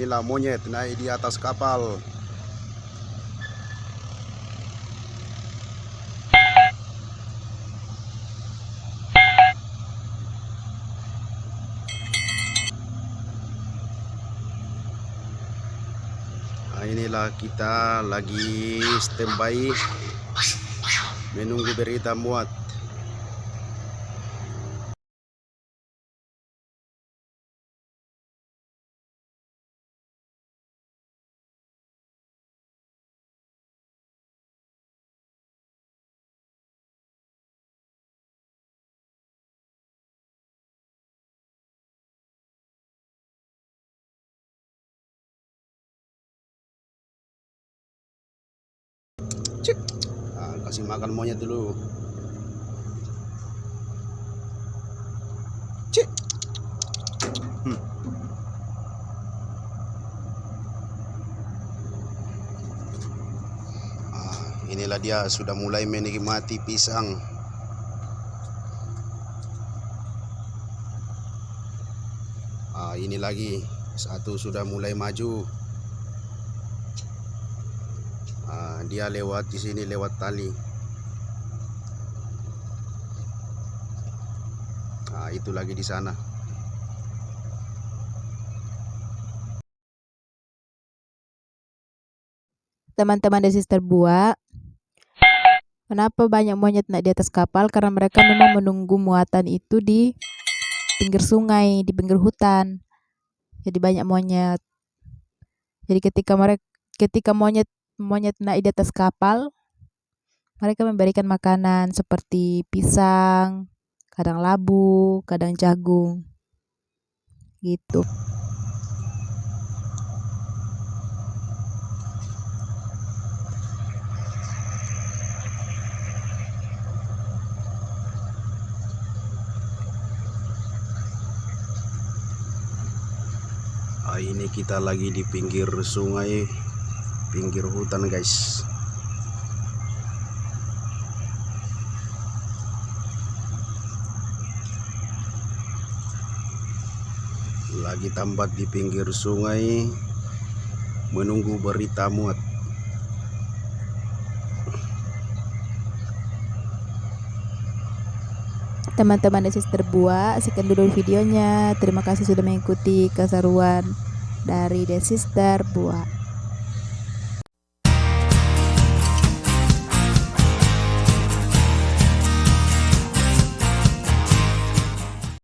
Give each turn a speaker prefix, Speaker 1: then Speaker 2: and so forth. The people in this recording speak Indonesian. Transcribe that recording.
Speaker 1: inilah monyet naik di atas kapal. Nah, inilah kita lagi standby menunggu berita muat. Cek. Nah, kasih makan monyet dulu. Cek. Inilah dia sudah mulai menikmati pisang. Ini lagi satu sudah mulai maju. Dia lewat di sini lewat tali. Itu lagi di sana.
Speaker 2: Teman-teman dan sister buah, kenapa banyak monyet naik di atas kapal? Karena mereka memang menunggu muatan itu di pinggir sungai, di pinggir hutan. Jadi banyak monyet. Jadi ketika monyet naik di atas kapal, mereka memberikan makanan seperti pisang, kadang labu, kadang jagung. Gitu.
Speaker 1: Ini kita lagi di pinggir sungai, pinggir hutan guys. Lagi tambat di pinggir sungai menunggu berita muat.
Speaker 2: Teman-teman dan sister buah, sekian dulu videonya. Terima kasih sudah mengikuti keseruan dari The Sister Buah.